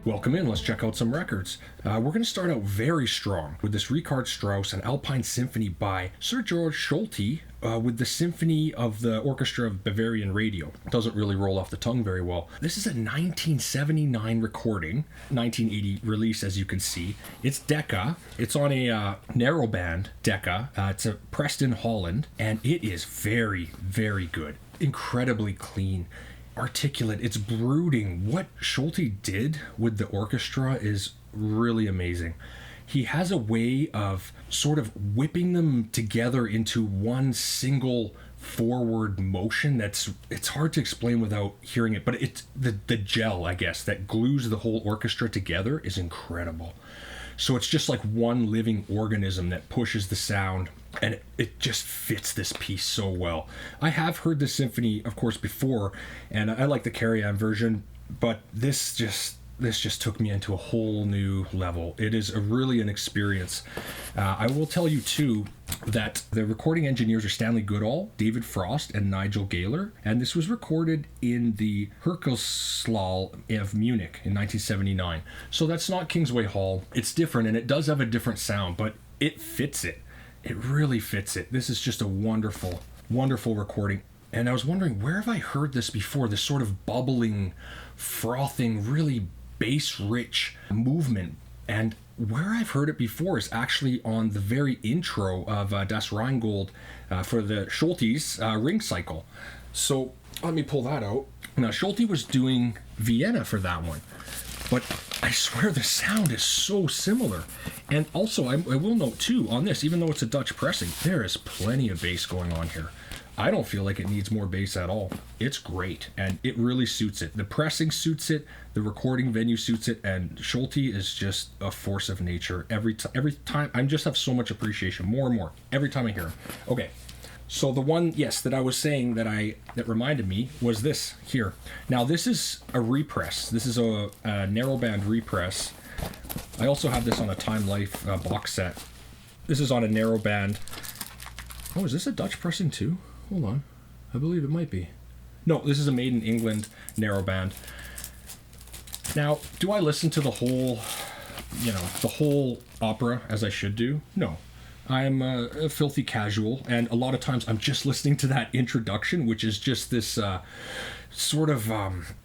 Welcome in, let's check out some records. We're going to start out very strong with this Richard Strauss and Alpine Symphony by Sir George Solti with the Symphony of the Orchestra of Bavarian Radio. It doesn't really roll off the tongue very well. This is a 1979 recording, 1980 release as you can see. It's Decca. It's on a narrowband Decca. It's pressed in Holland, and it is very, very good. Incredibly clean. Articulate, it's brooding. What Solti did with the orchestra is really amazing. He has a way of sort of whipping them together into one single forward motion it's hard to explain without hearing it, but it's the gel, I guess, that glues the whole orchestra together is incredible. So it's just like one living organism that pushes the sound, and it just fits this piece so well. I have heard the symphony, of course, before, and I like the Karajan version, but this just took me into a whole new level. It is really an experience. I will tell you, too, that the recording engineers are Stanley Goodall, David Frost, and Nigel Gaylor, and this was recorded in the Hörsaal of Munich in 1979. So that's not Kingsway Hall. It's different, and it does have a different sound, but it fits it. It really fits it. This is just a wonderful, wonderful recording. And I was wondering, where have I heard this before? This sort of bubbling, frothing, really bass-rich movement. And where I've heard it before is actually on the very intro of Das Rheingold for the Solti's Ring Cycle. So let me pull that out. Now, Solti was doing Vienna for that one, but I swear the sound is so similar. And also, I will note too, on this, even though it's a Dutch pressing, there is plenty of bass going on here. I don't feel like it needs more bass at all. It's great, and it really suits it. The pressing suits it, the recording venue suits it, and Solti is just a force of nature. Every time, I just have so much appreciation, more and more, every time I hear him. Okay, so the one, yes, that I was saying that reminded me was this here. Now, this is a repress. This is a narrowband repress. I also have this on a Time Life box set. This is on a narrowband. Oh, is this a Dutch pressing too? Hold on. I believe it might be. No, this is a made in England narrowband. Now, do I listen to the whole opera as I should do? No. I'm a filthy casual, and a lot of times I'm just listening to that introduction, which is just this sort of,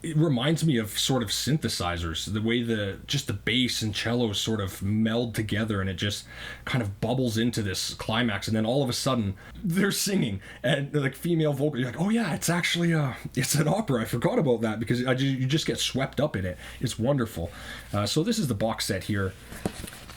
it reminds me of sort of synthesizers, the way the bass and cellos sort of meld together, and it just kind of bubbles into this climax, and then all of a sudden they're singing, and like female vocal, you're like, oh yeah, it's actually it's an opera. I forgot about that, because you just get swept up in it. It's wonderful. So this is the box set here.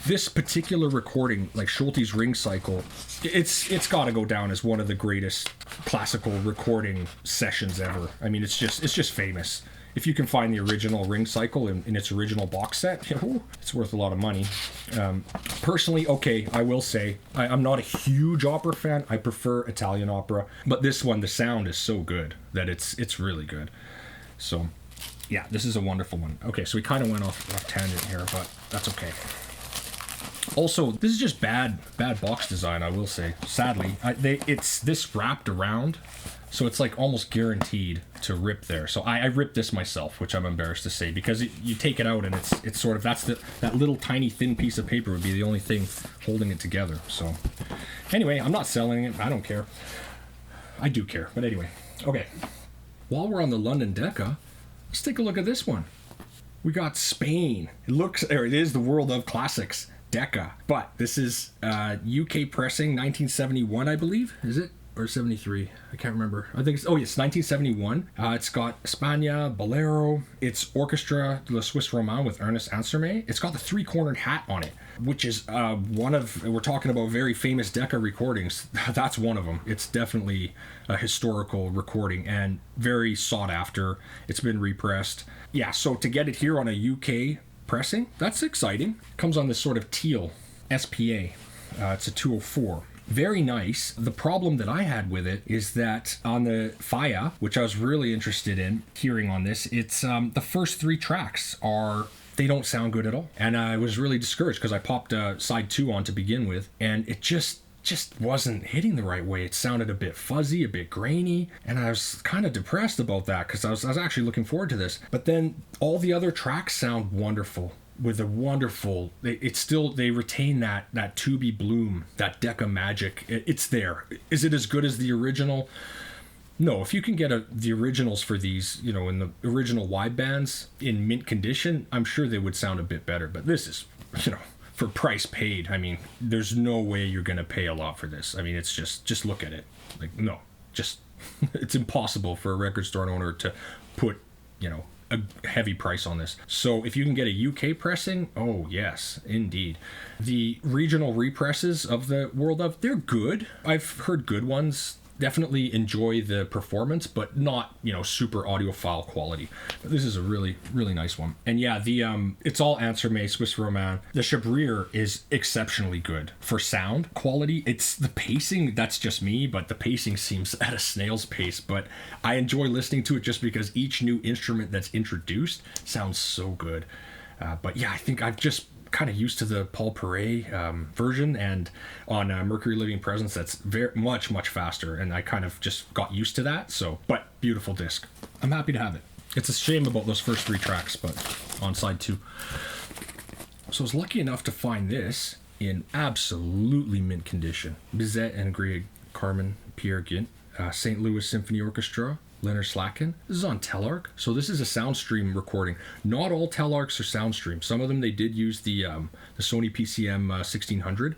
This particular recording, like Solti's Ring Cycle, it's got to go down as one of the greatest classical recording sessions ever. I mean, it's just famous. If you can find the original Ring Cycle in its original box set, it's worth a lot of money. Personally, okay, I will say, I'm not a huge opera fan. I prefer Italian opera. But this one, the sound is so good that it's really good. So, yeah, this is a wonderful one. Okay, so we kind of went off tangent here, but that's okay. Also, this is just bad box design, I will say. Sadly, it's this wrapped around, so it's like almost guaranteed to rip there. So I ripped this myself, which I'm embarrassed to say, because you take it out and it's sort of, that little tiny thin piece of paper would be the only thing holding it together. So anyway, I'm not selling it. I don't care. I do care, but anyway. Okay, while we're on the London Decca, let's take a look at this one. We got Spain. It is the world of classics. Decca, but this is UK pressing, 1971, I believe. Is it? Or 73? I can't remember. I think it's 1971. It's got España, Bolero. It's Orchestra de la Suisse Romande with Ernest Ansermet. It's got the three-cornered hat on it, which is we're talking about very famous Decca recordings. That's one of them. It's definitely a historical recording and very sought after. It's been repressed. Yeah, so to get it here on a UK pressing, that's exciting. Comes on this sort of teal SPA. It's a 204. Very nice. The problem that I had with it is that on the Faya, which I was really interested in hearing on this, it's the first three tracks they don't sound good at all. And I was really discouraged because I popped side 2 on to begin with, and it just just wasn't hitting the right way. It sounded a bit fuzzy, a bit grainy, and I was kind of depressed about that because I was actually looking forward to this. But then all the other tracks sound wonderful. With a wonderful, they retain that Tubby Bloom, that Decca magic. It's there. Is it as good as the original? No. If you can get the originals for these, in the original wide bands in mint condition, I'm sure they would sound a bit better. But this is, for price paid. I mean, there's no way you're going to pay a lot for this. I mean, it's just look at it. Like, no, just, it's impossible for a record store owner to put, a heavy price on this. So if you can get a UK pressing, oh yes, indeed. The regional represses of the World of, they're good. I've heard good ones. Definitely enjoy the performance, but not, super audiophile quality. But this is a really, really nice one. And yeah, it's all Anserme Swiss Roman. The Chabrier is exceptionally good for sound quality. It's the pacing, that's just me, but the pacing seems at a snail's pace. But I enjoy listening to it just because each new instrument that's introduced sounds so good. But yeah, I think I've just kind of used to the Paul Perret version, and on Mercury Living Presence that's very much faster, and I kind of just got used to that. So, but beautiful disc. I'm happy to have it. It's a shame about those first 3 tracks, but on side 2. So I was lucky enough to find this in absolutely mint condition. Bizet and Grieg Carmen Pierre Gint, St. Louis Symphony Orchestra, Leonard Slacken. This is on Telarc. So this is a Soundstream recording. Not all Telarcs are Soundstream. Some of them they did use the Sony PCM 1600,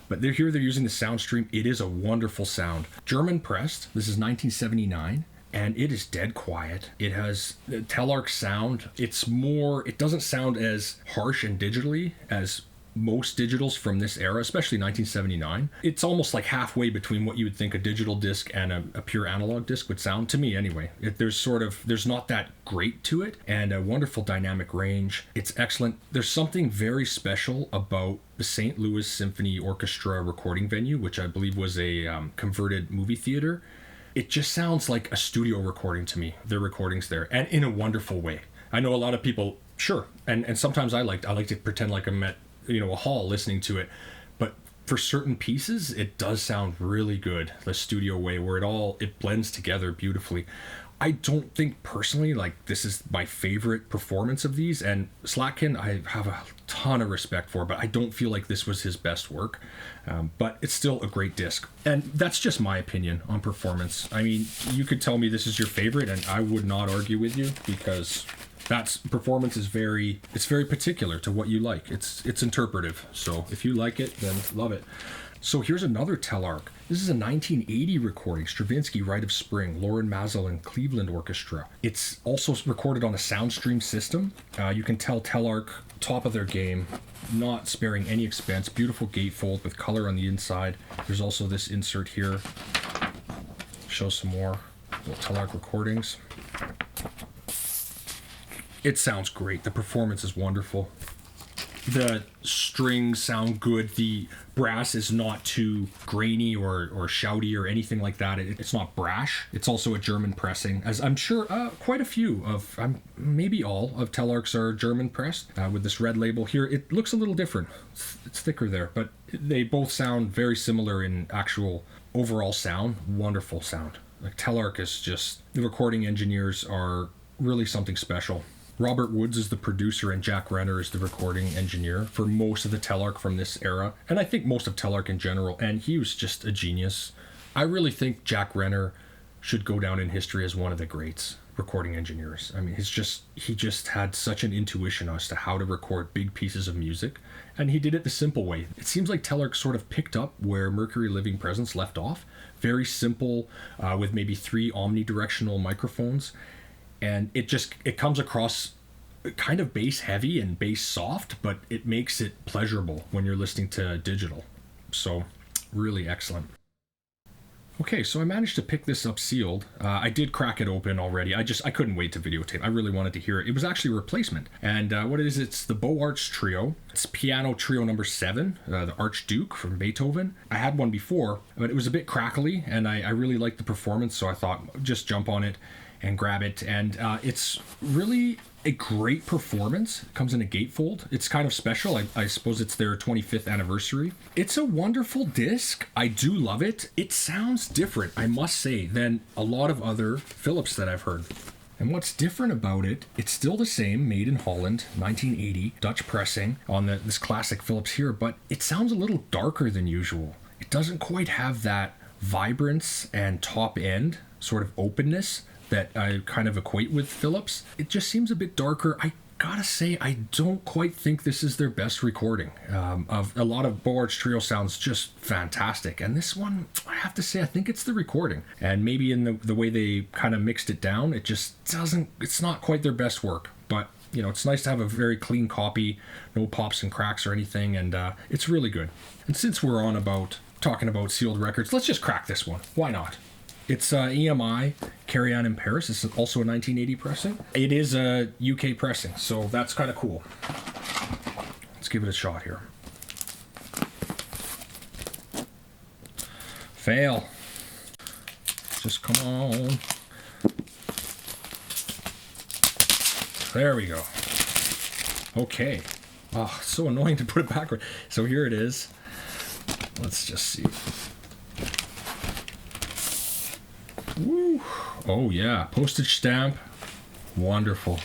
but they're using the Soundstream. It is a wonderful sound. German pressed. This is 1979. And it is dead quiet. It has the Telarc sound. It doesn't sound as harsh and digitally as most digitals from this era, especially 1979. It's almost like halfway between what you would think a digital disc and a pure analog disc would sound, to me anyway. There's not that great to it, and a wonderful dynamic range. It's excellent. There's something very special about the St. Louis Symphony Orchestra recording venue, which I believe was a converted movie theater. It just sounds like a studio recording to me, their recordings there, and in a wonderful way. I know a lot of people, sure, and sometimes I like to pretend like I'm at a hall listening to it, but for certain pieces it does sound really good, the studio way, where it blends together beautifully. I don't think personally like this is my favorite performance of these, and Slatkin I have a ton of respect for, but I don't feel like this was his best work. But it's still a great disc, and that's just my opinion on performance. I mean, you could tell me this is your favorite and I would not argue with you, because that's performance is very particular to what you like. It's interpretive. So if you like it, then love it. So here's another Telarc. This is a 1980 recording, Stravinsky Rite of Spring, Lauren Mazel and Cleveland Orchestra. It's also recorded on a Soundstream system. You can tell Telarc, top of their game, not sparing any expense. Beautiful gatefold with color on the inside. There's also this insert here. Show some more Telarc recordings. It sounds great. The performance is wonderful. The strings sound good. The brass is not too grainy or shouty or anything like that. It's not brash. It's also a German pressing, as I'm sure quite a few of, maybe all of Telarcs are German pressed. With this red label here, it looks a little different. It's thicker there, but they both sound very similar in actual overall sound. Wonderful sound. Like Telarc is just, the recording engineers are really something special. Robert Woods is the producer and Jack Renner is the recording engineer for most of the Telarc from this era, and I think most of Telarc in general, and he was just a genius. I really think Jack Renner should go down in history as one of the greats recording engineers. I mean, he just had such an intuition as to how to record big pieces of music, and he did it the simple way. It seems like Telarc sort of picked up where Mercury Living Presence left off. Very simple, with maybe 3 omnidirectional microphones. And it comes across kind of bass heavy and bass soft, but it makes it pleasurable when you're listening to digital. So really excellent. Okay, so I managed to pick this up sealed. I did crack it open already. I couldn't wait to videotape. I really wanted to hear it. It was actually a replacement. And what it is, it's the Beaux Arts Trio. It's piano trio number 7, the Archduke from Beethoven. I had one before, but it was a bit crackly, and I really liked the performance, so I thought just jump on it. and grab it. And it's really a great performance. It comes in a gatefold. It's kind of special. I suppose it's their 25th anniversary. It's a wonderful disc. I do love it. It sounds different, I must say, than a lot of other Philips that I've heard. And what's different about it, it's still the same, made in Holland, 1980, Dutch pressing on this classic Philips here, but it sounds a little darker than usual. It doesn't quite have that vibrance and top end sort of openness that I kind of equate with Philips. It just seems a bit darker. I gotta say, I don't quite think this is their best recording. Of a lot of Boards Trio sounds just fantastic, and this one, I have to say, I think it's the recording, and maybe in the way they kind of mixed it down, it just doesn't, it's not quite their best work, but you know, it's nice to have a very clean copy, no pops and cracks or anything, and it's really good. And since we're on about talking about sealed records, let's just crack this one. Why not? It's EMI, Karajan in Paris. It's also a 1980 pressing. It is a UK pressing, so that's kind of cool. Let's give it a shot here. Fail. Just come on. There we go. Okay. Oh, it's so annoying to put it backward. So here it is. Let's just see. Woo. Oh yeah, postage stamp. Wonderful.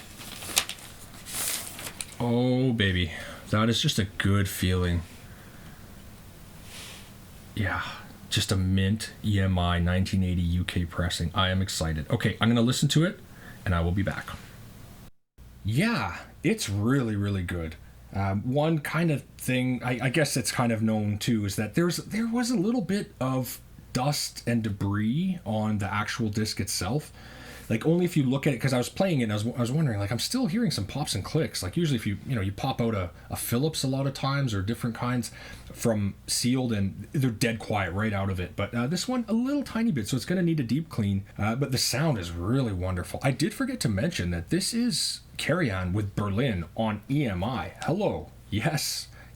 Oh baby, that is just a good feeling. Yeah, just a mint EMI 1980 UK pressing. I am excited. Okay, I'm gonna listen to it and I will be back. Yeah, it's really, really good. One kind of thing, I guess it's kind of known too, is that there was a little bit of dust and debris on the actual disc itself. Like, only if you look at it, because I was playing it and I was wondering, like, I'm still hearing some pops and clicks. Like, usually if you pop out a Philips a lot of times, or different kinds from sealed, and they're dead quiet right out of it. But this one, a little tiny bit, so it's going to need a deep clean. But the sound is really wonderful. I did forget to mention that this is Karajan with Berlin on EMI. Hello.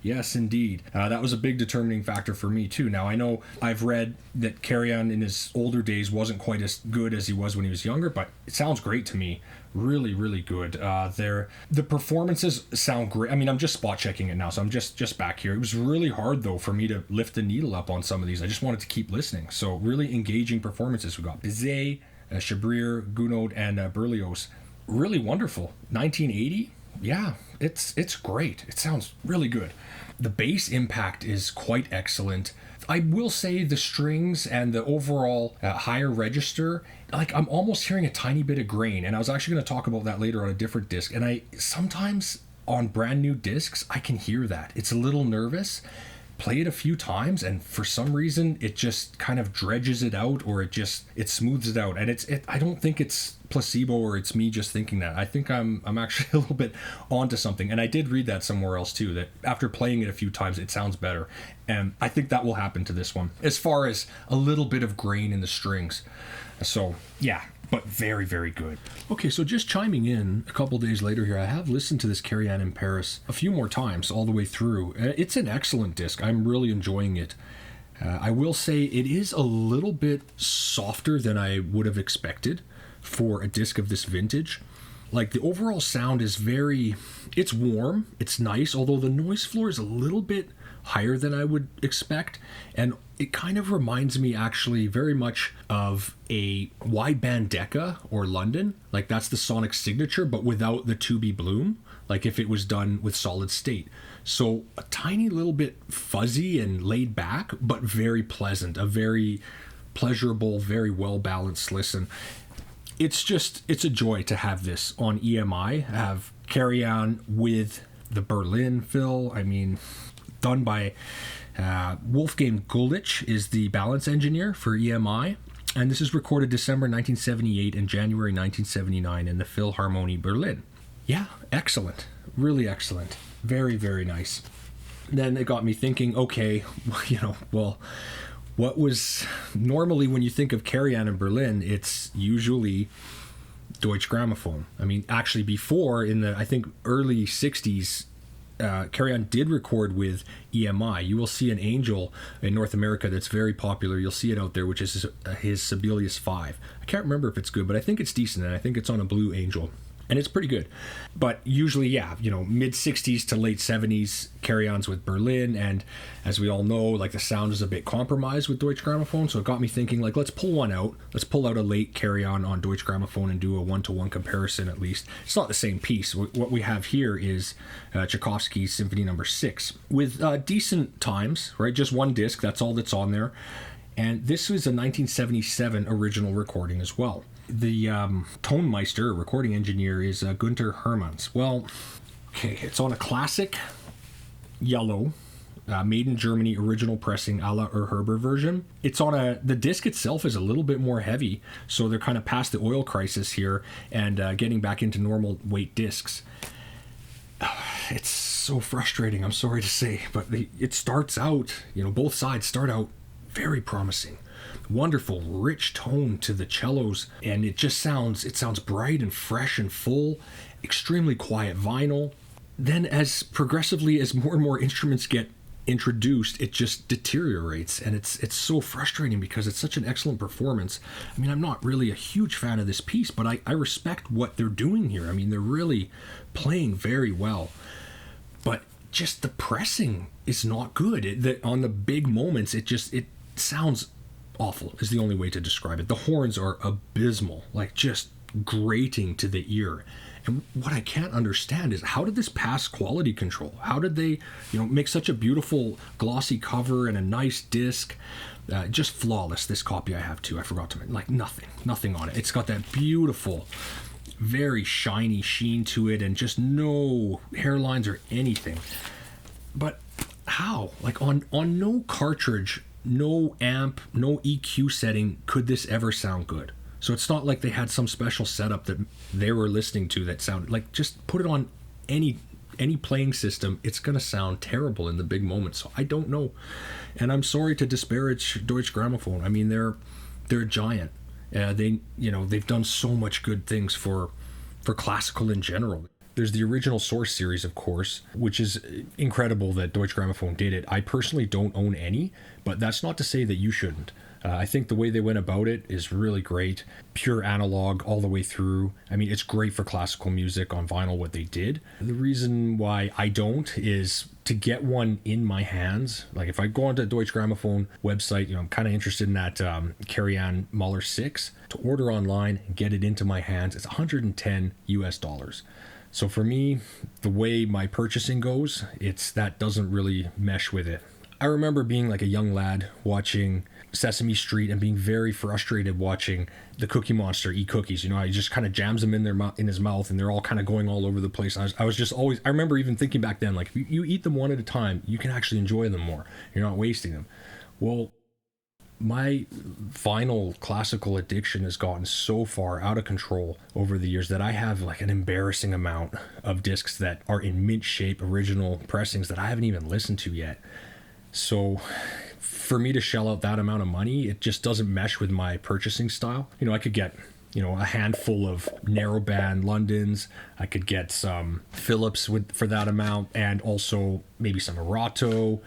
Yes, indeed. That was a big determining factor for me, too. Now, I know I've read that Karajan in his older days wasn't quite as good as he was when he was younger, but it sounds great to me. Really, really good. The performances sound great. I mean, I'm just spot checking it now, so I'm just back here. It was really hard, though, for me to lift the needle up on some of these. I just wanted to keep listening. So, really engaging performances. We got Bizet, Chabrier, Gounod, and Berlioz. Really wonderful. 1980? Yeah, it's great. It sounds really good. The bass impact is quite excellent. I will say the strings and the overall higher register, like, I'm almost hearing a tiny bit of grain, and I was actually going to talk about that later on a different disc. And I sometimes on brand new discs, I can hear that. It's a little nervous. Play it a few times, and for some reason it just kind of dredges it out, or it smooths it out. And I don't think it's placebo, or it's me just thinking that. I think I'm actually a little bit onto something. And I did read that somewhere else too, that after playing it a few times it sounds better. And I think that will happen to this one, as far as a little bit of grain in the strings. So yeah, but very, very good. Okay, so just chiming in a couple days later here, I have listened to this Karajan in Paris a few more times all the way through. It's an excellent disc. I'm really enjoying it. I will say it is a little bit softer than I would have expected for a disc of this vintage. Like, the overall sound is it's warm, it's nice, although the noise floor is a little bit higher than I would expect, and it kind of reminds me actually very much of a wideband Decca or London. Like, that's the sonic signature, but without the 2B bloom, like if it was done with solid state. So a tiny little bit fuzzy and laid back, but very pleasant, a very pleasurable, very well balanced listen. It's a joy to have this on EMI, have Karajan with the Berlin fill. I mean, done by Wolfgang Gulich is the balance engineer for EMI, and this is recorded December 1978 and January 1979 in the Philharmonie Berlin. Yeah, excellent. Really excellent. Very, very nice. Then it got me thinking, okay, well, what was normally, when you think of Karajan in Berlin, it's usually Deutsche Grammophon. I mean, actually before, in the, I think, early 60s, Karajan did record with EMI. You will see an Angel in North America that's very popular. You'll see it out there, which is his Sibelius 5. I can't remember if it's good, but I think it's decent, and I think it's on a blue Angel. And it's pretty good. But usually, mid 60s to late 70s, Karajan's with Berlin. And as we all know, like, the sound is a bit compromised with Deutsche Grammophon. So it got me thinking, like, let's pull one out. Let's pull out a late Karajan on Deutsche Grammophon and do a one-to-one comparison at least. It's not the same piece. What we have here is Tchaikovsky's Symphony No. 6 with decent times, right? Just one disc. That's all that's on there. And this was a 1977 original recording as well. The Tonmeister, recording engineer, is Günther Hermanns. Well, okay, it's on a classic yellow, made in Germany, original pressing a la Herber version. It's on the disc itself is a little bit more heavy, so they're kind of past the oil crisis here and getting back into normal weight discs. It's so frustrating, I'm sorry to say, but it starts out, both sides start out very promising. Wonderful, rich tone to the cellos, and it sounds bright and fresh and full, extremely quiet vinyl. Then as progressively as more and more instruments get introduced, it just deteriorates, and it's so frustrating because it's such an excellent performance. I mean, I'm not really a huge fan of this piece, but I respect what they're doing here. I mean, they're really playing very well, but just the pressing is not good. On the big moments, it sounds awful is the only way to describe it. The horns are abysmal, like just grating to the ear. And what I can't understand is, how did this pass quality control? How did they, make such a beautiful glossy cover and a nice disc? Just flawless. This copy I have too. I forgot to mention, like, nothing on it. It's got that beautiful, very shiny sheen to it, and just no hairlines or anything. But how? Like, on no cartridge, no amp, no EQ setting could this ever sound good. So it's not like they had some special setup that they were listening to that sounded like, just put it on any playing system, it's going to sound terrible in the big moments. So I don't know. And I'm sorry to disparage Deutsche Grammophon. I mean, they're a giant. They've done so much good things for classical in general. There's the original source series, of course, which is incredible that Deutsche Grammophon did it. I personally don't own any, but that's not to say that you shouldn't. I think the way they went about it is really great. Pure analog all the way through. I mean, it's great for classical music on vinyl, what they did. The reason why I don't is to get one in my hands. Like, if I go onto the Deutsche Grammophon website, I'm kind of interested in that Karajan Mahler 6. To order online and get it into my hands, it's $110. So for me, the way my purchasing goes, that doesn't really mesh with it. I remember being like a young lad watching Sesame Street and being very frustrated watching the Cookie Monster eat cookies. He just kind of jams them in his mouth, and they're all kind of going all over the place. I was just always, I remember even thinking back then, like, if you eat them one at a time, you can actually enjoy them more. You're not wasting them. Well, my vinyl classical addiction has gotten so far out of control over the years that I have like an embarrassing amount of discs that are in mint shape, original pressings that I haven't even listened to yet. So for me to shell out that amount of money, it just doesn't mesh with my purchasing style. I could get, a handful of narrowband Londons. I could get some Philips for that amount, and also maybe some Erato,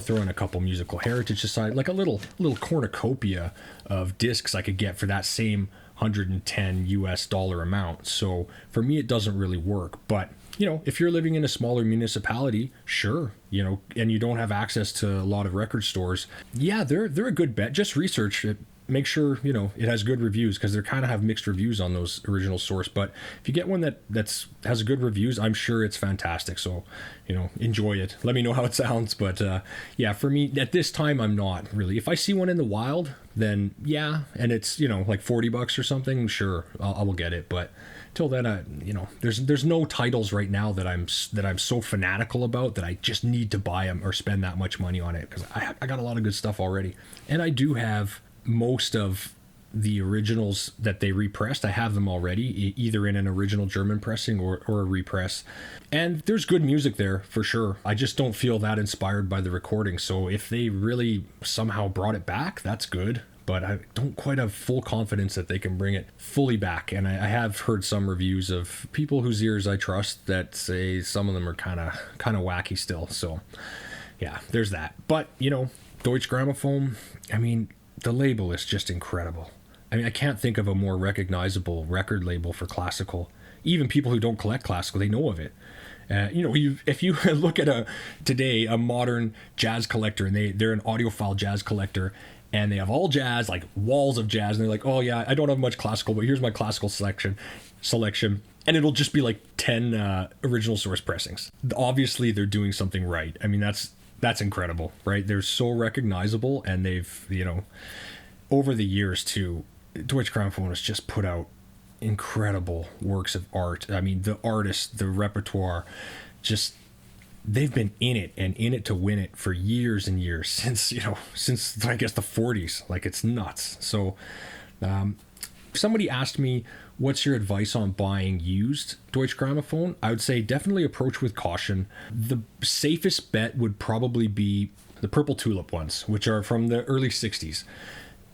throw in a couple musical heritage aside, like a little cornucopia of discs I could get for that same $110 amount. So for me, it doesn't really work. But if you're living in a smaller municipality, sure, and you don't have access to a lot of record stores, yeah, they're a good bet. Just research it. Make sure, it has good reviews, because they kind of have mixed reviews on those original source. But if you get one that has good reviews, I'm sure it's fantastic. So, enjoy it. Let me know how it sounds. But yeah, for me, at this time, I'm not really. If I see one in the wild, then yeah, and it's, like $40 or something, sure, I will get it. But till then, there's no titles right now that I'm so fanatical about that I just need to buy them or spend that much money on it, because I got a lot of good stuff already. And I do have most of the originals that they repressed. I have them already, either in an original German pressing or a repress. And there's good music there for sure. I just don't feel that inspired by the recording. So if they really somehow brought it back, that's good. but I don't quite have full confidence that they can bring it fully back. And I have heard some reviews of people whose ears I trust that say some of them are kind of wacky still. So yeah, there's that. But, Deutsche Grammophon, I mean, the label is just incredible. I mean, I can't think of a more recognizable record label for classical. Even people who don't collect classical, they know of it. If you look at today a modern jazz collector, and they're an audiophile jazz collector, and they have all jazz, like walls of jazz, and they're like, oh yeah, I don't have much classical, but here's my classical selection, and it'll just be like 10 original source pressings. Obviously, they're doing something right. I mean, that's incredible, right? They're so recognizable, and they've, over the years too, Deutsche Grammophon has just put out incredible works of art. I mean, the artists, the repertoire, just they've been in it and in it to win it for years and years, since I guess the 40s. Like, it's nuts. So somebody asked me, what's your advice on buying used Deutsche Grammophon? I would say definitely approach with caution. The safest bet would probably be the Purple Tulip ones, which are from the early 60s.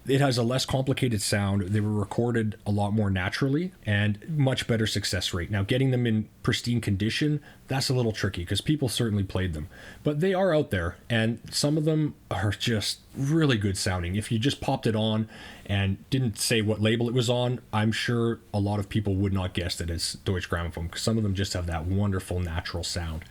It has a less complicated sound. They were recorded a lot more naturally and much better success rate. Now, getting them in pristine condition, that's a little tricky because people certainly played them. But they are out there, and some of them are just really good sounding. If you just popped it on and didn't say what label it was on, I'm sure a lot of people would not guess it as Deutsche Grammophon, because some of them just have that wonderful natural sound.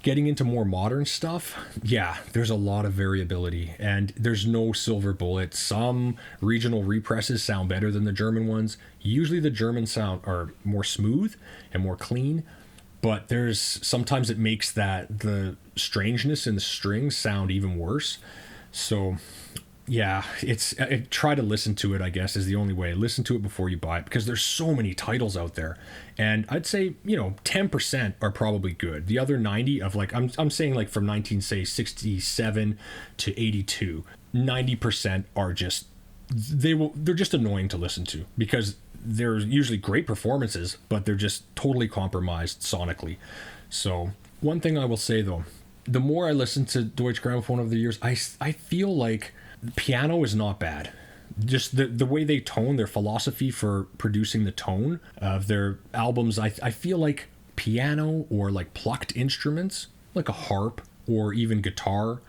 Getting into more modern stuff, yeah, there's a lot of variability, and there's no silver bullet. Some regional represses sound better than the German ones. Usually the German sound are more smooth and more clean, but sometimes it makes the strangeness in the strings sound even worse. So yeah, try to listen to it, I guess, is the only way. Listen to it before you buy it, because there's so many titles out there. And I'd say, 10% are probably good. The other 90 of I'm saying from 1967 to 82, 90% are just, they're just annoying to listen to, because they're usually great performances, but they're just totally compromised sonically. So one thing I will say though, the more I listen to Deutsche Grammophon over the years, I feel like the piano is not bad. Just the way they tone, their philosophy for producing the tone of their albums, I feel like piano or plucked instruments, like a harp or even guitar,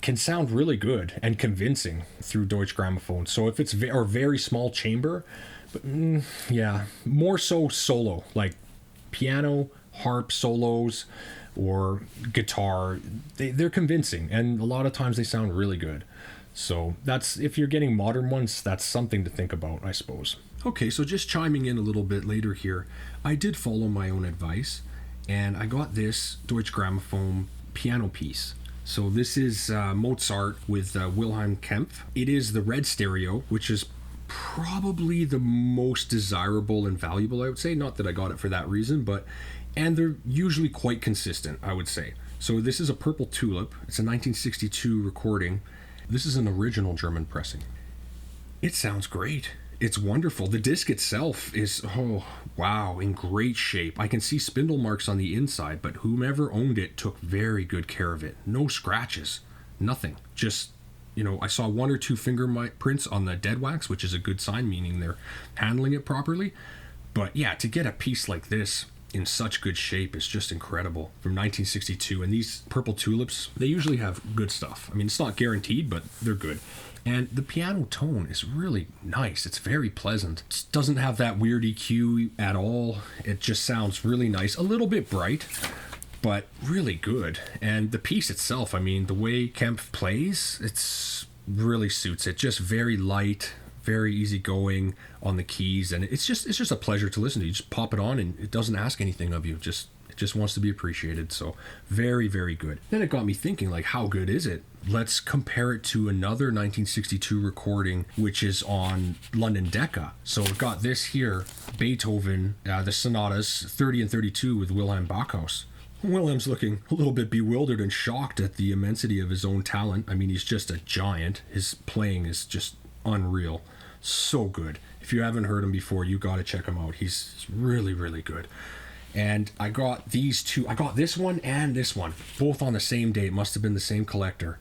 can sound really good and convincing through Deutsche Grammophon. So if it's or very small chamber, but yeah, more so solo, like piano, harp solos, or guitar, they're convincing, and a lot of times they sound really good. So if you're getting modern ones, that's something to think about, I suppose. Okay, so just chiming in a little bit later here, I did follow my own advice, and I got this Deutsche Grammophon piano piece. So this is Mozart with Wilhelm Kempff. It is the red stereo, which is probably the most desirable and valuable, I would say. Not that I got it for that reason, and they're usually quite consistent, I would say. So this is a Purple Tulip. It's a 1962 recording. This is an original German pressing. It sounds great. It's wonderful. The disc itself is, oh, wow, in great shape. I can see spindle marks on the inside, but whomever owned it took very good care of it. No scratches, nothing. Just, I saw one or two fingerprints on the dead wax, which is a good sign, meaning they're handling it properly. But yeah, to get a piece like this in such good shape is just incredible, from 1962. And these Purple Tulips, they usually have good stuff. I mean, it's not guaranteed, but they're good. And the piano tone is really nice. It's very pleasant. It doesn't have that weird EQ at all. It just sounds really nice. A little bit bright, but really good. And the piece itself, I mean, the way Kempff plays, it's really suits it. Just very light, very easygoing on the keys, and it's just a pleasure to listen to. You just pop it on, and it doesn't ask anything of you. It just wants to be appreciated. So very, very good. Then it got me thinking, how good is it? Let's compare it to another 1962 recording, which is on London Decca. So we've got this here, Beethoven, the Sonatas 30 and 32 with Wilhelm Backhaus. Wilhelm's looking a little bit bewildered and shocked at the immensity of his own talent. I mean, he's just a giant. His playing is just unreal. So good. If you haven't heard him before, you got to check him out. He's really, really good. And I got these two. I got this one and this one, both on the same day. It must have been the same collector.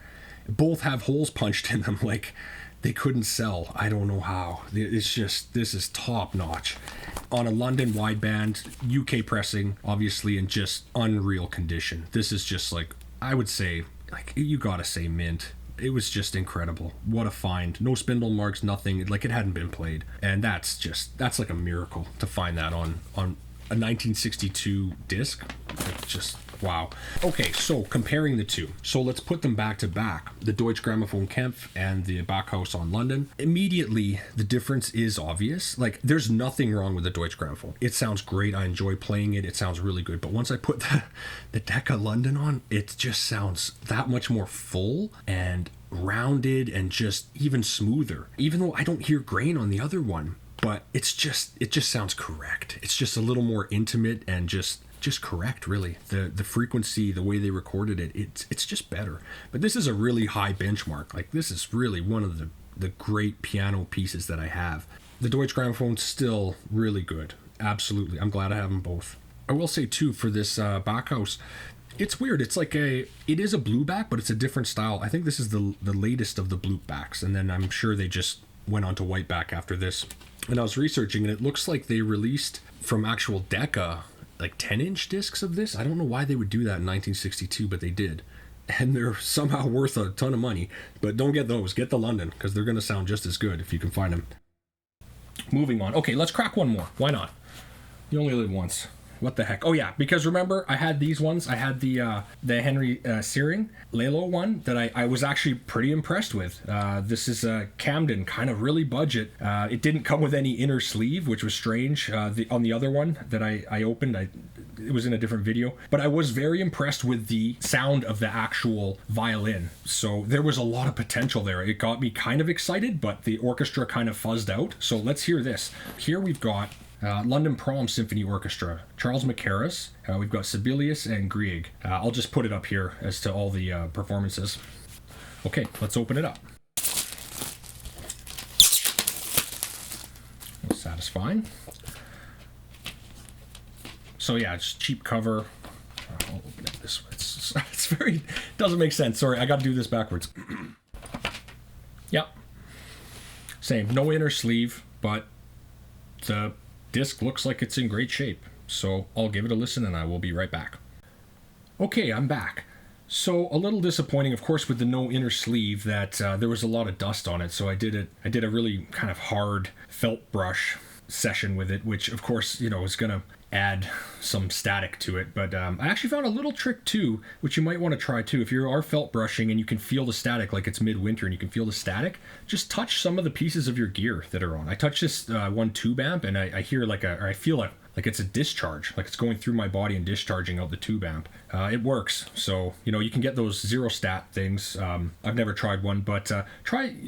Both have holes punched in them. they couldn't sell. I don't know how. It's just, this is top notch. On a London wideband, UK pressing, obviously, in just unreal condition. This is just like, I would say, like, you gotta say mint. It was just incredible. What a find. No spindle marks, nothing. Like, it hadn't been played. And that's like a miracle to find that on a 1962 disc. It's just, wow. Okay, so comparing the two. So let's put them back to back. The Deutsche Grammophon Kempff and the Backhaus on London. Immediately, the difference is obvious. Like, there's nothing wrong with the Deutsche Grammophon. It sounds great. I enjoy playing it. It sounds really good. But once I put the Decca London on, it just sounds that much more full and rounded and just even smoother. Even though I don't hear grain on the other one. But it just sounds correct. It's just a little more intimate and just correct, really. The frequency, the way they recorded it, it's just better. But this is a really high benchmark. Like, this is really one of the great piano pieces that I have. The Deutsche Grammophon's still really good. Absolutely. I'm glad I have them both. I will say, too, for this Backhaus, it's weird. It's like it is a blue back, but it's a different style. I think this is the latest of the blue backs, and then I'm sure they just went on to white back after this. And I was researching, and it looks like they released from actual Decca like 10-inch discs of this. I don't know why they would do that in 1962, but they did. And they're somehow worth a ton of money. But don't get those. Get the London, because they're going to sound just as good if you can find them. Moving on. Okay, let's crack one more. Why not? You only live once. What the heck? Oh yeah, because remember, I had these ones. I had the Henry Searing Lalo one that I was actually pretty impressed with. This is a Camden, kind of really budget. It didn't come with any inner sleeve, which was strange. On the other one that I opened, it was in a different video. But I was very impressed with the sound of the actual violin. So there was a lot of potential there. It got me kind of excited, but the orchestra kind of fuzzed out. So let's hear this. Here we've got London Prom Symphony Orchestra, Charles Mackerras. We've got Sibelius and Grieg. I'll just put it up here as to all the performances. Okay, let's open it up. Satisfying. So yeah, it's cheap cover. I'll open it this way. It's very, doesn't make sense. Sorry, I got to do this backwards. Yep. Same, no inner sleeve, but the disc looks like it's in great shape. So I'll give it a listen and I will be right back. Okay, I'm back. So a little disappointing, of course, with the no inner sleeve, that there was a lot of dust on it. So I did a really kind of hard felt brush session with it, which of course, is going to add some static to it. But I actually found a little trick too, which you might want to try too. If you are felt brushing and you can feel the static, like it's midwinter and you can feel the static, just touch some of the pieces of your gear that are on. I touched this one tube amp and I hear I feel like it's a discharge, like it's going through my body and discharging out the tube amp. It works. So, you can get those zero stat things. I've never tried one, but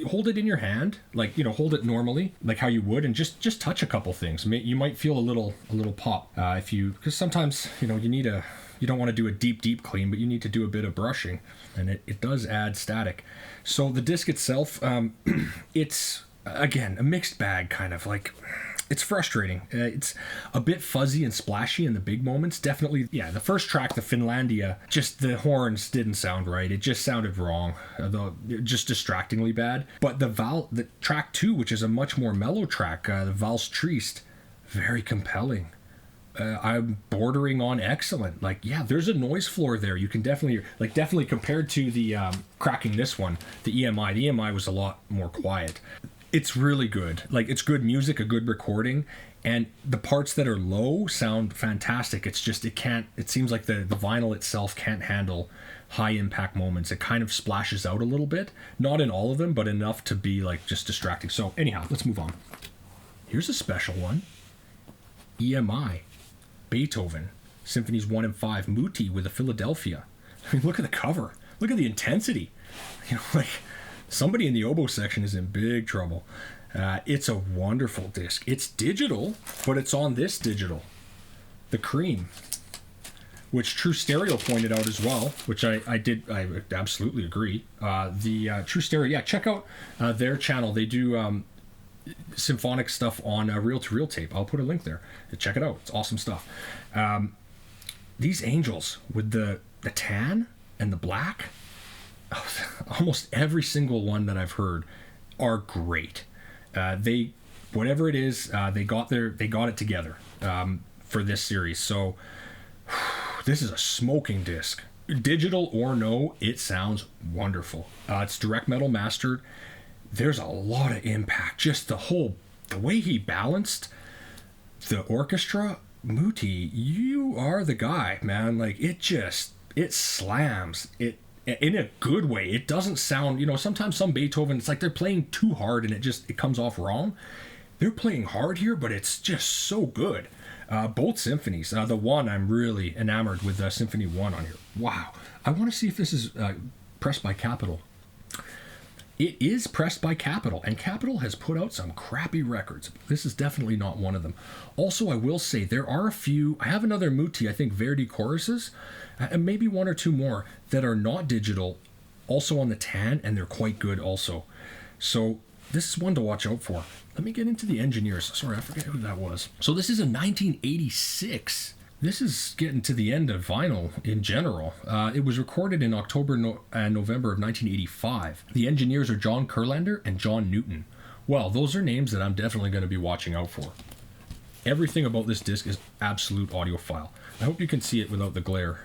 hold it in your hand, like, hold it normally, like how you would, and just touch a couple things. You might feel a little pop because sometimes, you don't want to do a deep clean, but you need to do a bit of brushing, and it does add static. So the disc itself, it's, again, a mixed bag, kind of like... It's frustrating. It's a bit fuzzy and splashy in the big moments. Definitely, yeah, the first track, the Finlandia, just the horns didn't sound right. It just sounded wrong, just distractingly bad. But the track 2, which is a much more mellow track, the Valse Triste, very compelling. I'm bordering on excellent. Like, yeah, there's a noise floor there. You can definitely compared to the cracking this one, the EMI. The EMI was a lot more quiet. It's really good. Like, it's good music, a good recording, and the parts that are low sound fantastic. It's just, it seems like the vinyl itself can't handle high impact moments. It kind of splashes out a little bit. Not in all of them, but enough to be like just distracting. So anyhow, let's move on. Here's a special one. EMI, Beethoven, Symphonies 1 and 5, Muti with a Philadelphia. I mean, look at the cover. Look at the intensity. Somebody in the oboe section is in big trouble. It's a wonderful disc. It's digital, but it's on this digital, the Cream, which True Stereo pointed out as well, which I absolutely agree. The True Stereo, yeah, check out their channel. They do symphonic stuff on reel-to-reel tape. I'll put a link there. Check it out. It's awesome stuff. These Angels with the tan and the black, almost every single one that I've heard are great. They whatever it is, they got it together for this series. So this is a smoking disc. Digital or no, it sounds wonderful. It's direct metal mastered. There's a lot of impact. Just the way he balanced the orchestra. Muti, you are the guy, man. Like, it slams it in a good way. It doesn't sound, sometimes some Beethoven, it's like they're playing too hard and it comes off wrong. They're playing hard here, but it's just so good. Both symphonies. The one, I'm really enamored with Symphony 1 on here. Wow. I want to see if this is pressed by Capitol. It is pressed by Capitol, and Capitol has put out some crappy records. This is definitely not one of them. Also, I will say, there are a few, I have another Muti, I think Verdi choruses, and maybe one or two more that are not digital, also on the TAN, and they're quite good also. So this is one to watch out for. Let me get into the engineers. Sorry, I forget who that was. So this is a 1986. This is getting to the end of vinyl in general. It was recorded in October and November of 1985. The engineers are John Kurlander and John Newton. Well, those are names that I'm definitely going to be watching out for. Everything about this disc is absolute audiophile. I hope you can see it without the glare.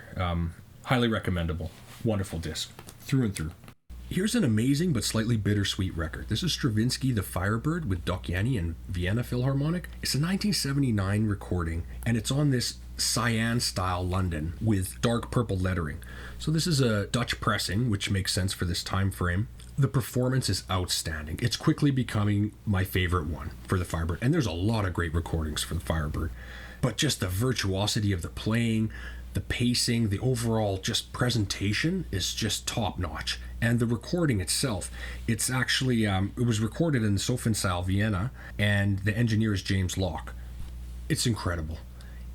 Highly recommendable. Wonderful disc. Through and through. Here's an amazing but slightly bittersweet record. This is Stravinsky, The Firebird with Dokyani and Vienna Philharmonic. It's a 1979 recording, and it's on this cyan-style London with dark purple lettering. So this is a Dutch pressing, which makes sense for this time frame. The performance is outstanding. It's quickly becoming my favorite one for The Firebird, and there's a lot of great recordings for The Firebird. But just the virtuosity of the playing, the pacing, the overall just presentation is just top-notch. And the recording itself, it's actually, it was recorded in the Sophensaal, Vienna, and the engineer is James Locke. It's incredible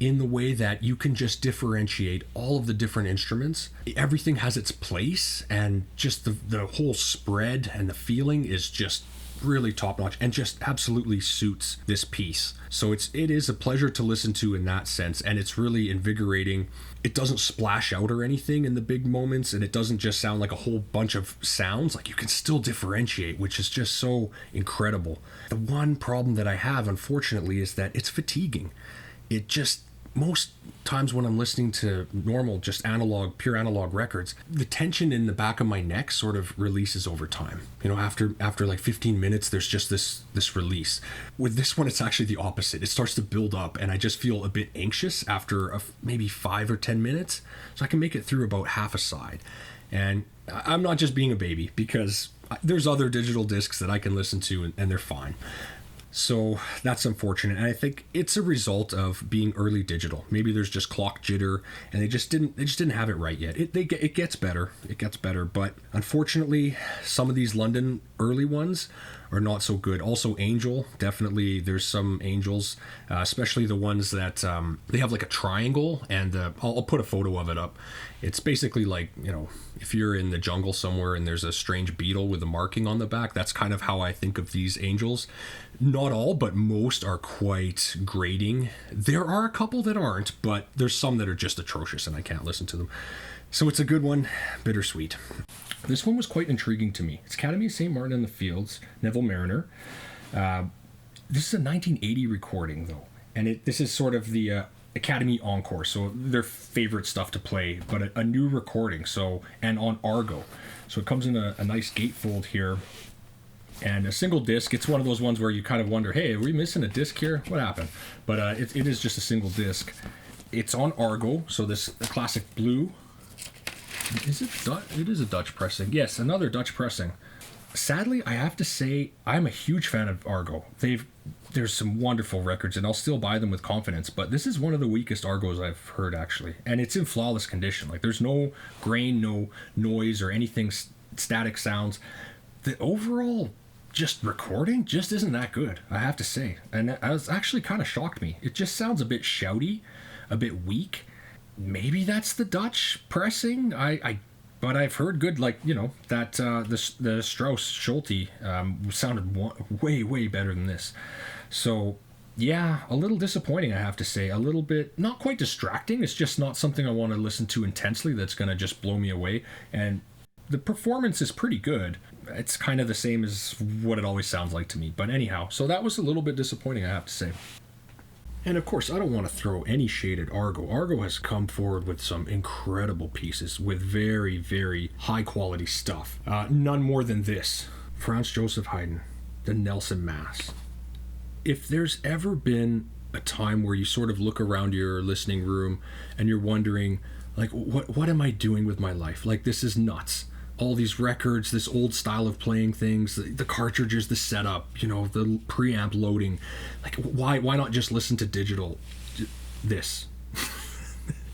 in the way that you can just differentiate all of the different instruments. Everything has its place, and just the whole spread and the feeling is just really top-notch and just absolutely suits this piece. So it is a pleasure to listen to in that sense, and it's really invigorating. It doesn't splash out or anything in the big moments, and it doesn't just sound like a whole bunch of sounds. Like, you can still differentiate, which is just so incredible. The one problem that I have, unfortunately, is that it's fatiguing. It just, most times when I'm listening to normal, just pure analog records, the tension in the back of my neck sort of releases over time. After like 15 minutes, there's just this release. With this one, it's actually the opposite. It starts to build up, and I just feel a bit anxious after maybe 5 or 10 minutes. So I can make it through about half a side. And I'm not just being a baby, because there's other digital discs that I can listen to, and they're fine. So that's unfortunate, and I think it's a result of being early digital. Maybe there's just clock jitter, and they just didn't have it right yet. It gets better, but unfortunately, some of these London early ones are not so good. Also, Angel, definitely there's some Angels, especially the ones that they have like a triangle, and I'll put a photo of it up. It's basically like, if you're in the jungle somewhere and there's a strange beetle with a marking on the back, that's kind of how I think of these Angels. Not all, but most are quite grating. There are a couple that aren't, but there's some that are just atrocious and I can't listen to them. So it's a good one, bittersweet. This one was quite intriguing to me. It's Academy of St. Martin in the Fields, Neville Mariner. This is a 1980 recording, though, and this is sort of the Academy Encore, so their favorite stuff to play, but a new recording, and on Argo. So it comes in a nice gatefold here, and a single disc. It's one of those ones where you kind of wonder, hey, are we missing a disc here? What happened? But it is just a single disc. It's on Argo, so this classic blue. Is it Dutch? It is a Dutch pressing. Yes, another Dutch pressing. Sadly, I have to say, I'm a huge fan of Argo. There's some wonderful records, and I'll still buy them with confidence, but this is one of the weakest Argos I've heard, actually. And it's in flawless condition. Like, there's no grain, no noise, or anything static sounds. The overall just recording just isn't that good, I have to say. And it was actually kind of shocked me. It just sounds a bit shouty, a bit weak. Maybe that's the Dutch pressing. But I've heard good, that the Strauss Solti sounded way better than this. So, yeah, a little disappointing, I have to say. A little bit, not quite distracting. It's just not something I want to listen to intensely that's going to just blow me away. And the performance is pretty good. it's kind of the same as what it always sounds like to me. But anyhow, so that was a little bit disappointing, I have to say. And of course, I don't want to throw any shade at Argo. Argo has come forward with some incredible pieces with very, very high quality stuff. None more than this. Franz Joseph Haydn, the Nelson Mass. If there's ever been a time where you sort of look around your listening room and you're wondering, like, what am I doing with my life? Like, this is nuts. All these records, this old style of playing things, the cartridges, the setup, the preamp loading. Like, why not just listen to digital? This.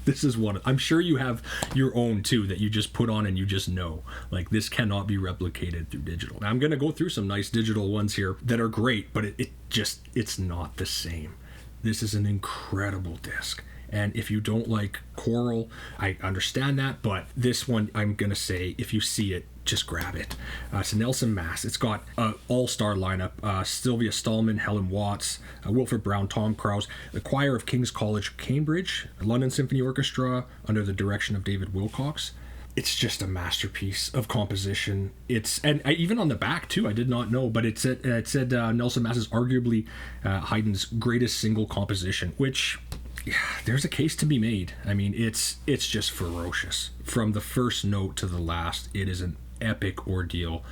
This is one. I'm sure you have your own too that you just put on and you just know. Like, this cannot be replicated through digital. Now, I'm going to go through some nice digital ones here that are great, but it's not the same. This is an incredible disc. And if you don't like choral, I understand that, but this one, I'm going to say, if you see it, just grab it. It's a Nelson Mass. It's got an all-star lineup. Sylvia Stallman, Helen Watts, Wilfred Brown, Tom Krause, the choir of King's College, Cambridge, London Symphony Orchestra under the direction of David Wilcox. It's just a masterpiece of composition. Even on the back too, I did not know, but it said Nelson Mass is arguably Haydn's greatest single composition, which... yeah, there's a case to be made. I mean, it's just ferocious. From the first note to the last, it is an epic ordeal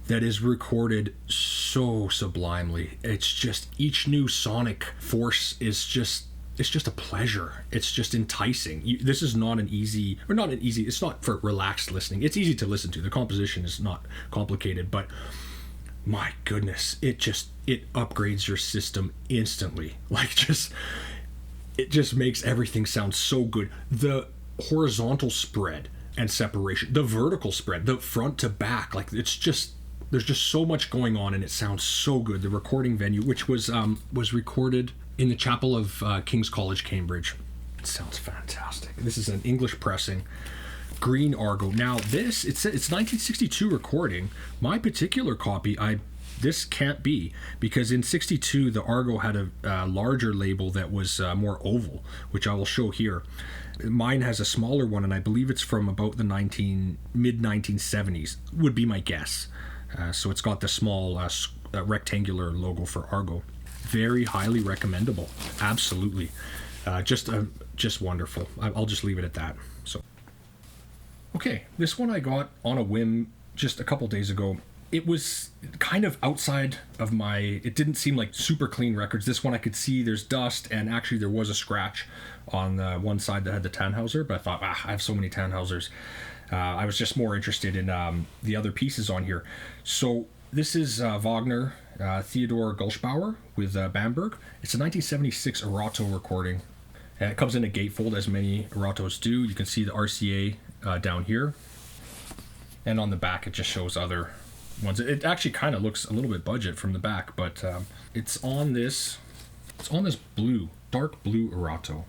that is recorded so sublimely. It's just, each new sonic force is just, it's just a pleasure. It's just enticing. This is not it's not for relaxed listening. It's easy to listen to. The composition is not complicated, but my goodness, it upgrades your system instantly. It just makes everything sound so good. The horizontal spread and separation, the vertical spread, the front to back, there's just so much going on and it sounds so good. The recording venue, which was recorded in the chapel of King's College, Cambridge. It sounds fantastic. This is an English pressing, green Argo. Now it's 1962 recording. My particular copy, this can't be, because in 62 the Argo had a larger label that was more oval, which I will show here. Mine has a smaller one, and I believe it's from about the mid-1970s, would be my guess. So it's got the small rectangular logo for Argo. Very highly recommendable. Absolutely. Just wonderful. I'll just leave it at that. So, okay, this one I got on a whim just a couple days ago. It was kind of outside of it didn't seem like super clean records. This one I could see there's dust, and actually there was a scratch on the one side that had the Tannhauser, but I thought, I have so many Tannhausers. I was just more interested in the other pieces on here. So this is Wagner, Theodor Gulschbauer with Bamberg. It's a 1976 Erato recording. It comes in a gatefold, as many Eratos do. You can see the RCA down here. And on the back it just shows other ones. It actually kind of looks a little bit budget from the back, but it's on this blue, dark blue Erato.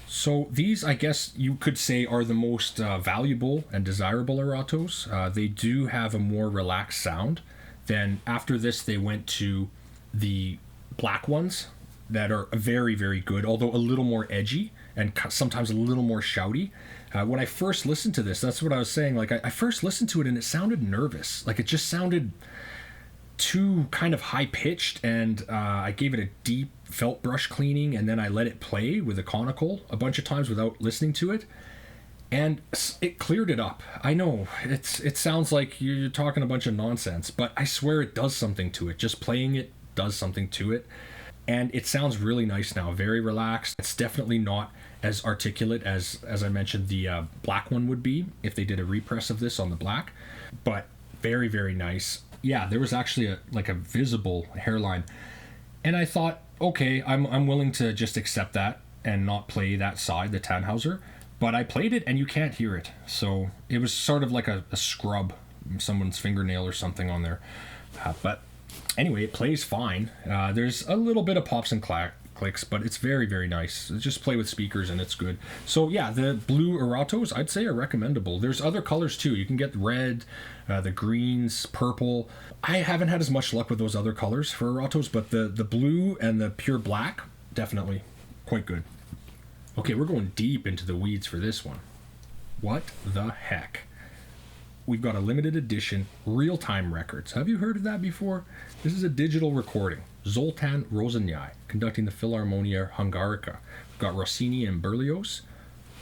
So these, I guess you could say, are the most valuable and desirable Eratos. They do have a more relaxed sound. Then after this, they went to the black ones that are very, very good, although a little more edgy and sometimes a little more shouty. When I first listened to this, that's what I was saying. I first listened to it and it sounded nervous. It just sounded too kind of high pitched, and I gave it a deep felt brush cleaning, and then I let it play with a conical a bunch of times without listening to it, and it cleared it up. I know it sounds like you're talking a bunch of nonsense, but I swear it does something to it. Just playing it does something to it, and it sounds really nice now. Very relaxed. It's definitely not as articulate as I mentioned the black one would be if they did a repress of this on the black, but very, very nice. Yeah, there was actually a visible hairline, and I thought, okay, I'm willing to just accept that and not play that side, the Tannhauser, but I played it and you can't hear it. So it was sort of like a scrub, someone's fingernail or something on there. But anyway, it plays fine. There's a little bit of pops and clicks, but it's very, very nice. Just play with speakers and it's good. So yeah, the blue Eratos, I'd say, are recommendable. There's other colors too. You can get red, the greens, purple. I haven't had as much luck with those other colors for Eratos, but the blue and the pure black, definitely quite good. Okay, we're going deep into the weeds for this one. What the heck? we've got a limited edition real-time records. Have you heard of that before? This is a digital recording. Zoltán Rozsonyai conducting the Philharmonia Hungarica. We've got Rossini and Berlioz.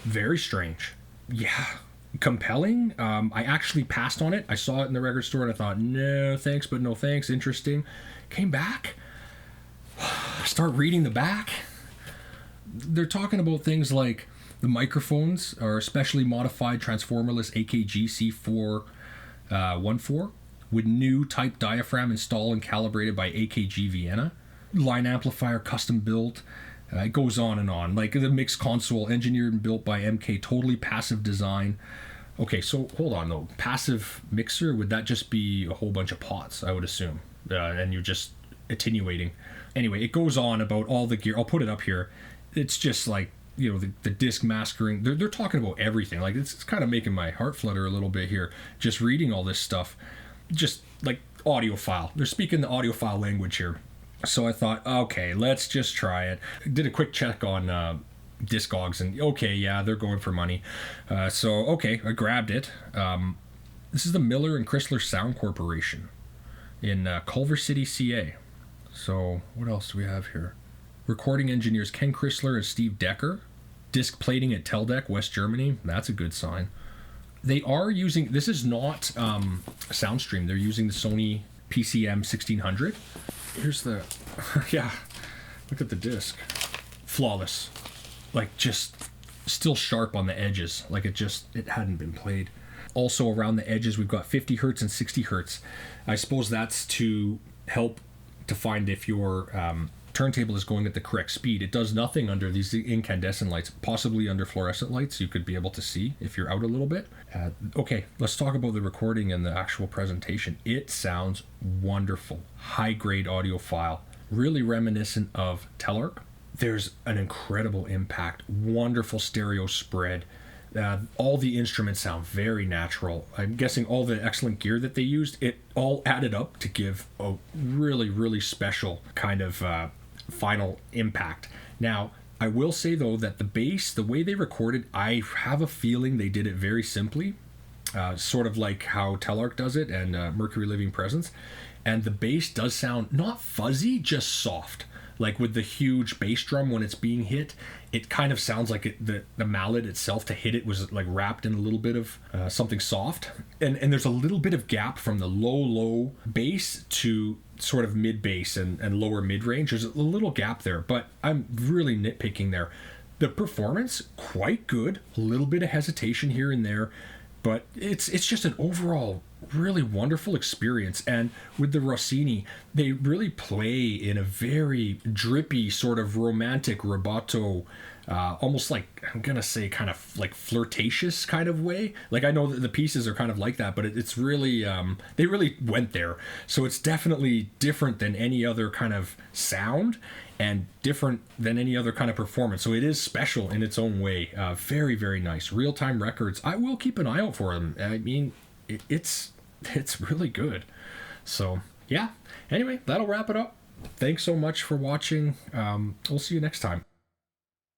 Very strange. Yeah, compelling. I actually passed on it. I saw it in the record store and I thought, no thanks, but no thanks. Interesting. Came back. Start reading the back. They're talking about things like the microphones are specially modified transformerless AKG C414 with new type diaphragm installed and calibrated by AKG Vienna. Line amplifier custom built. It goes on and on. Like the mix console engineered and built by MK, totally passive design. Okay, so hold on though. Passive mixer, would that just be a whole bunch of pots, I would assume? And you're just attenuating. Anyway, it goes on about all the gear. I'll put it up here. It's just like, you know, the disc mastering. They're talking about everything. Like it's kind of making my heart flutter a little bit here, just reading all this stuff. Just like audiophile. They're speaking the audiophile language here. So I thought, okay, let's just try it. Did a quick check on Discogs, and okay, yeah, they're going for money. So, okay, I grabbed it. This is the Miller and Chrysler Sound Corporation in Culver City, CA. So, what else do we have here? Recording engineers Ken Chrysler and Steve Decker. Disc plating at Teldec, West Germany. That's a good sign. They are using, this is not SoundStream. They're using the Sony PCM 1600. Here's the, yeah, look at the disc. Flawless. Like just still sharp on the edges. Like it hadn't been played. Also around the edges, we've got 50 hertz and 60 hertz. I suppose that's to help to find if your turntable is going at the correct speed. It does nothing under these incandescent lights, possibly under fluorescent lights. You could be able to see if you're out a little bit. Okay, let's talk about the recording and the actual presentation. It sounds wonderful. High-grade audiophile, really reminiscent of Telarc. There's an incredible impact, wonderful stereo spread. All the instruments sound very natural. I'm guessing all the excellent gear that they used, it all added up to give a really, really special kind of final impact. Now, I will say though that the bass, the way they recorded, I have a feeling they did it very simply, sort of like how Telarc does it and Mercury Living Presence. And the bass does sound not fuzzy, just soft. Like with the huge bass drum when it's being hit, it kind of sounds like the mallet itself to hit it was like wrapped in a little bit of something soft. And there's a little bit of gap from the low bass to sort of mid bass and lower mid range. There's a little gap there, but I'm really nitpicking there. The performance, quite good. A little bit of hesitation here and there, but it's just an overall really wonderful experience. And with the Rossini, they really play in a very drippy sort of romantic rubato, almost like, I'm gonna say kind of like flirtatious kind of way. Like I know that the pieces are kind of like that, but it's really they really went there. So it's definitely different than any other kind of sound and different than any other kind of performance. So it is special in its own way. Very, very nice. Real-time records. I will keep an eye out for them. I mean, it's really good. So yeah, anyway, that'll wrap it up. Thanks so much for watching. We'll see you next time.